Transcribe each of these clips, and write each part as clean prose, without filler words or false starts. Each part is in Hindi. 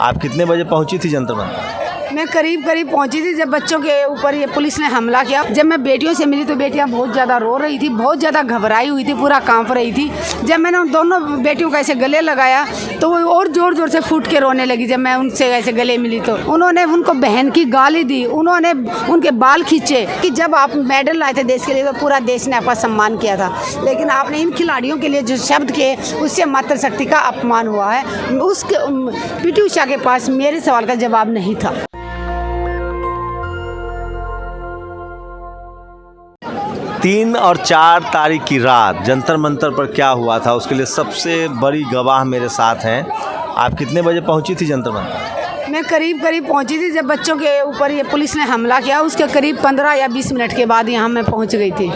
आप कितने बजे पहुंची थी जंतर मंतर? मैं करीब पहुंची थी जब बच्चों के ऊपर ये पुलिस ने हमला किया। जब मैं बेटियों से मिली तो बेटियां बहुत ज़्यादा रो रही थी, बहुत ज़्यादा घबराई हुई थी, पूरा कांप रही थी। जब मैंने उन दोनों बेटियों का ऐसे गले लगाया तो वो और ज़ोर ज़ोर से फूट के रोने लगी। जब मैं उनसे ऐसे गले मिली तो उन्होंने उनको बहन की गाली दी, उन्होंने उनके बाल खींचे कि जब आप मेडल लाए थे देश के लिए तो पूरा देश ने आपका सम्मान किया था, लेकिन आपने इन खिलाड़ियों के लिए जो शब्द किए उससे मातृशक्ति का अपमान हुआ है। उसके पीटी उषा के पास मेरे सवाल का जवाब नहीं था। 3 और 4 तारीख की रात जंतर मंतर पर क्या हुआ था उसके लिए सबसे बड़ी गवाह मेरे साथ हैं। आप कितने बजे पहुंची थी जंतर मंतर? मैं करीब पहुंची थी जब बच्चों के ऊपर ये पुलिस ने हमला किया। उसके करीब 15 या 20 मिनट के बाद यहाँ मैं पहुंच गई थी।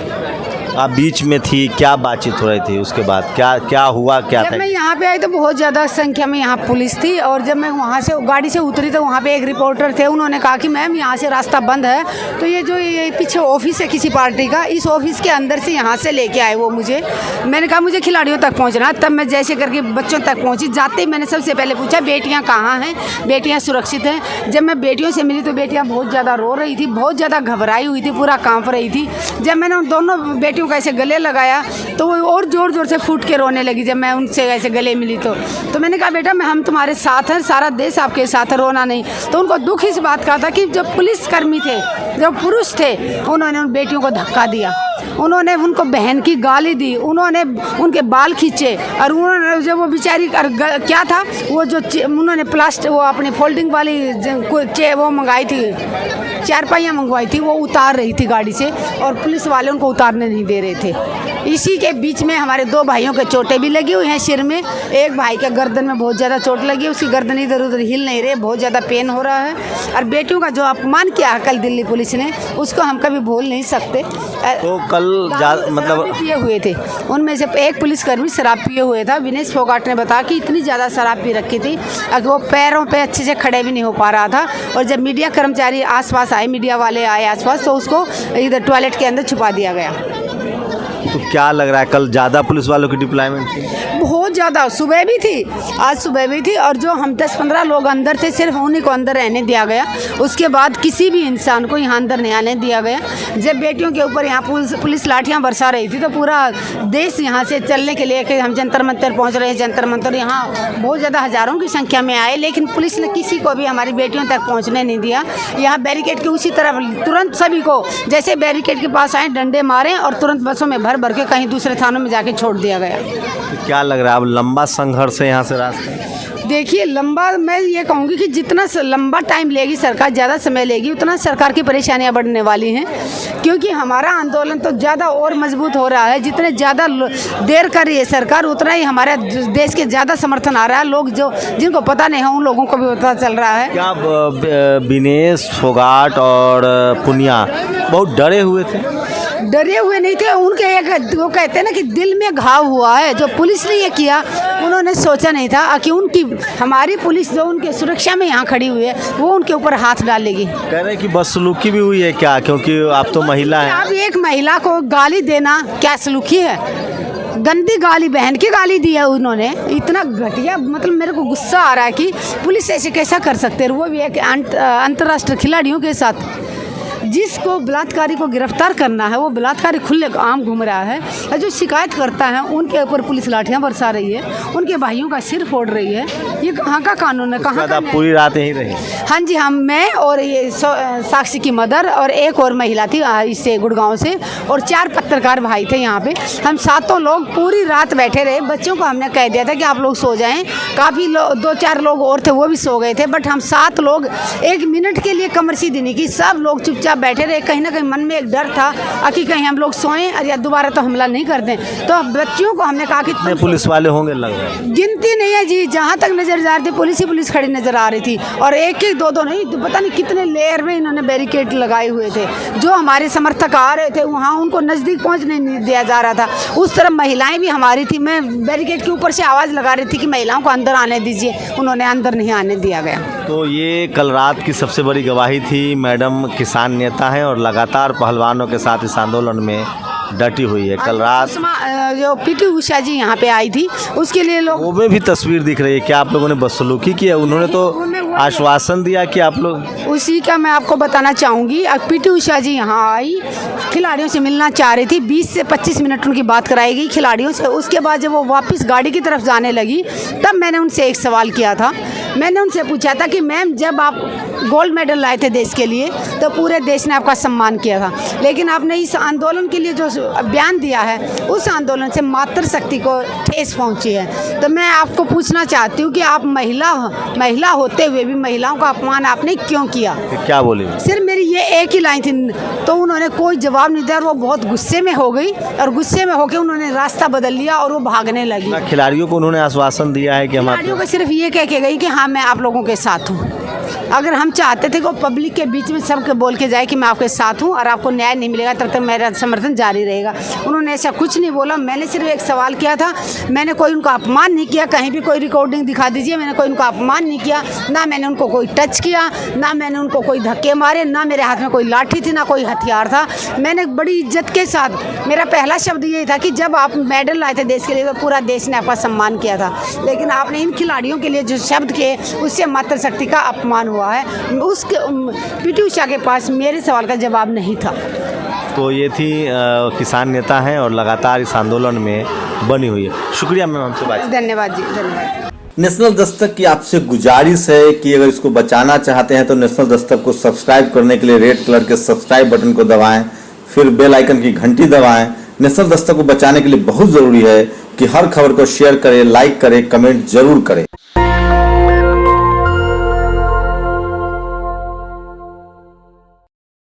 आप बीच में थी, क्या बातचीत हो रही थी? उसके बाद क्या हुआ, क्या था? जब मैं यहाँ पे आई तो बहुत ज़्यादा संख्या में यहाँ पुलिस थी, और जब मैं वहाँ से गाड़ी से उतरी तो वहाँ पे एक रिपोर्टर थे। उन्होंने कहा कि मैम यहाँ से रास्ता बंद है, तो ये जो ये पीछे ऑफिस है किसी पार्टी का, इस ऑफिस के अंदर से यहाँ से लेके आए वो मुझे। मैंने कहा मुझे खिलाड़ियों तक पहुँचना। तब मैं जैसे करके बच्चों तक पहुँची। जाते ही मैंने सबसे पहले पूछा बेटियाँ कहाँ हैं, बेटियाँ सुरक्षित हैं? जब मैं बेटियों से मिली तो बेटियाँ बहुत ज़्यादा रो रही थी, बहुत ज़्यादा घबराई हुई थी, पूरा काँप रही थी। जब मैंने उन दोनों बेटियों का ऐसे गले लगाया तो वो और ज़ोर ज़ोर से फूट के रोने लगी। जब मैं उनसे ऐसे गले मिली तो मैंने कहा बेटा हम तुम्हारे साथ हैं, सारा देश आपके साथ है, रोना नहीं। तो उनको दुख इस बात का था कि जो पुलिसकर्मी थे, जो पुरुष थे, उन्होंने उन बेटियों को धक्का दिया, उन्होंने उनको बहन की गाली दी, उन्होंने उनके बाल खींचे, और उन्होंने जब वो बेचारी क्या था वो जो उन्होंने प्लास्टिक वो अपनी फोल्डिंग वाली वो मंगाई थी, चारपाइयाँ मंगवाई थी, वो उतार रही थी गाड़ी से और पुलिस वाले उनको उतारने नहीं दे रहे थे। इसी के बीच में हमारे 2 भाइयों के चोटें भी लगी हुई हैं सिर में। एक भाई के गर्दन में बहुत ज़्यादा चोट लगी है, उसकी गर्दन इधर उधर हिल नहीं रही, बहुत ज़्यादा पेन हो रहा है। और बेटियों का जो अपमान किया कल दिल्ली पुलिस ने, उसको हम कभी भूल नहीं सकते। तो कल मतलब पिए हुए थे, उनमें से एक पुलिसकर्मी शराब पिए हुए था। विनेश फोगाट ने बताया कि इतनी ज़्यादा शराब पी रखी थी कि वो पैरों पे अच्छे से खड़े भी नहीं हो पा रहा था। और जब मीडिया कर्मचारी आसपास आए, मीडिया वाले आए आसपास, तो उसको इधर टॉयलेट के अंदर छुपा दिया गया। तो क्या लग रहा है कल ज़्यादा पुलिस वालों की डिप्लॉयमेंट थी? बहुत ज़्यादा, सुबह भी थी, आज सुबह भी थी, और जो हम 10-15 लोग अंदर थे सिर्फ उन्हीं को अंदर रहने दिया गया। उसके बाद किसी भी इंसान को यहाँ अंदर नहीं आने दिया गया। जब बेटियों के ऊपर यहाँ पुलिस लाठियाँ बरसा रही थी तो पूरा देश यहाँ से चलने के लिए कि हम जंतर मंतर पहुँच रहे हैं। जंतर मंतर यहाँ बहुत ज़्यादा हज़ारों की संख्या में आए, लेकिन पुलिस ने किसी को भी हमारी बेटियों तक पहुँचने नहीं दिया। यहाँ बैरिकेड के उसी तरफ तुरंत सभी को जैसे बैरिकेड के पास आए डंडे मारे और तुरंत बसों में भर के कहीं दूसरे थानों में जाके छोड़ दिया गया। तो क्या लग रहा है अब लंबा संघर्ष है यहाँ से रास्ता? देखिए लंबा, मैं ये कहूँगी कि जितना लंबा टाइम लेगी सरकार, ज़्यादा समय लेगी, उतना सरकार की परेशानियाँ बढ़ने वाली हैं, क्योंकि हमारा आंदोलन तो ज़्यादा और मजबूत हो रहा है। जितने ज़्यादा देर कर रही है सरकार, उतना ही हमारे देश के ज़्यादा समर्थन आ रहा है। लोग जो जिनको पता नहीं है उन लोगों को भी पता चल रहा है। क्या विनेश फोगाट और पुनिया बहुत डरे हुए थे? डरे हुए नहीं थे, उनके एक वो कहते हैं ना कि दिल में घाव हुआ है। जो पुलिस ने ये किया उन्होंने सोचा नहीं था कि उनकी हमारी पुलिस जो उनके सुरक्षा में यहाँ खड़ी हुई है वो उनके ऊपर हाथ डालेगी। कह रहे हैं कि बदसलूकी भी हुई है क्या, क्योंकि आप तो महिला हैं? अब एक महिला को गाली देना क्या सलूकी है? गंदी गाली, बहन की गाली दी है उन्होंने, इतना घटिया। मतलब मेरे को गुस्सा आ रहा है कि पुलिस ऐसे कैसा कर सकते हैं, वो भी एक अंतर्राष्ट्रीय खिलाड़ियों के साथ। जिसको बलात्कारी को गिरफ्तार करना है वो बलात्कारी खुले आम घूम रहा है, और जो शिकायत करता है उनके ऊपर पुलिस लाठियां बरसा रही है, उनके भाइयों का सिर फोड़ रही है। ये कहाँ का कानून है? कहाँ का? पूरी रात यहीं रही? हाँ जी, मैं और ये साक्षी की मदर और एक और महिला थी इससे गुड़गांव से, और 4 पत्रकार भाई थे यहाँ पे। हम 7 लोग पूरी रात बैठे रहे। बच्चों को हमने कह दिया था कि आप लोग सो जाएं। काफ़ी 2-4 लोग और थे वो भी सो गए थे, बट हम 7 लोग 1 मिनट के लिए कमर सीधी नहीं की। सब लोग चुपचाप बैठे रहे। कहीं ना कहीं मन में एक डर था कि कहीं हम लोग सोएं और या दोबारा तो हमला नहीं कर दें। तो बच्चियों को हमने कहा कि पुलिस वाले होंगे, लग रहा है गिनती नहीं है जी, जहाँ तक नजर जा रही थी पुलिस ही पुलिस खड़ी नजर आ रही थी, और 1-1 2-2 नहीं, पता नहीं कितने लेयर में इन्होंने बैरिकेड लगाए हुए थे। जो हमारे समर्थक आ रहे थे वहाँ उनको नज़दीक पहुँचने नहीं दिया जा रहा था। उस तरफ महिलाएं भी हमारी थी। मैं बैरिकेड के ऊपर से आवाज़ लगा रही थी कि महिलाओं को अंदर आने दीजिए, उन्होंने अंदर नहीं आने दिया गया। तो ये कल रात की सबसे बड़ी गवाही थी। मैडम किसान नेता हैं और लगातार पहलवानों के साथ इस आंदोलन में डटी हुई है। कल रात जो पीटी उषा जी यहाँ पे आई थी, उसके लिए लोग वो में भी तस्वीर दिख रही है। क्या आप लोगों ने बदसलूकी की है? उन्होंने तो आश्वासन दिया कि आप लोग उसी का मैं आपको बताना चाहूँगी। अब पीटी उषा जी यहाँ आई, खिलाड़ियों से मिलना चाह रही थी, 20 से 25 मिनट उनकी बात कराई गई खिलाड़ियों से। उसके बाद जब वो वापस गाड़ी की तरफ जाने लगी तब मैंने उनसे एक सवाल किया था। मैंने उनसे पूछा था कि मैम, जब आप गोल्ड मेडल लाए थे देश के लिए तो पूरे देश ने आपका सम्मान किया था, लेकिन आपने इस आंदोलन के लिए जो बयान दिया है उस आंदोलन से मातृशक्ति को ठेस पहुंची है। तो मैं आपको पूछना चाहती हूँ कि आप महिला होते हुए भी महिलाओं का अपमान आपने क्यों किया? क्या बोले? सिर्फ मेरी ये एक ही लाइन थी, तो उन्होंने कोई जवाब नहीं दिया और वो बहुत गुस्से में हो गई और गुस्से में होकर उन्होंने रास्ता बदल लिया और वो भागने लगी। खिलाड़ियों को उन्होंने आश्वासन दिया है कि हम खिलाड़ियों को सिर्फ ये कह के गई कि हाँ, मैं आप लोगों के साथ हूँ। अगर हम चाहते थे कि वो पब्लिक के बीच में सबके बोल के जाए कि मैं आपके साथ हूँ और आपको न्याय नहीं मिलेगा तब तक मेरा समर्थन जारी रहेगा, उन्होंने ऐसा कुछ नहीं बोला। मैंने सिर्फ एक सवाल किया था, मैंने कोई उनका अपमान नहीं किया। कहीं भी कोई रिकॉर्डिंग दिखा दीजिए, मैंने कोई उनका अपमान नहीं किया, ना मैंने उनको कोई टच किया, ना मैंने उनको कोई धक्के मारे, ना मेरे हाथ में कोई लाठी थी, ना कोई हथियार था। मैंने बड़ी इज्जत के साथ, मेरा पहला शब्द यही था कि जब आप मेडल लाए थे देश के लिए तो पूरा देश ने आपका सम्मान किया था, लेकिन आपने इन खिलाड़ियों के लिए जो शब्द किए उससे मातृशक्ति का अपमान हुआ है। उसके पीटी उषा के पास मेरे सवाल का जवाब नहीं था। तो ये थी किसान नेता हैं और लगातार इस आंदोलन में बनी हुई है। शुक्रिया मैम, हमसे बात। धन्यवाद जी, धन्यवाद। नेशनल दस्तक की आपसे गुजारिश है कि अगर इसको बचाना चाहते हैं तो नेशनल दस्तक को सब्सक्राइब करने के लिए रेड कलर के सब्सक्राइब बटन को दबाएं, फिर बेल आइकन की घंटी दबाएं। नेशनल दस्तक को बचाने के लिए बहुत जरूरी है कि हर खबर को शेयर करें, लाइक करें, कमेंट जरूर करें।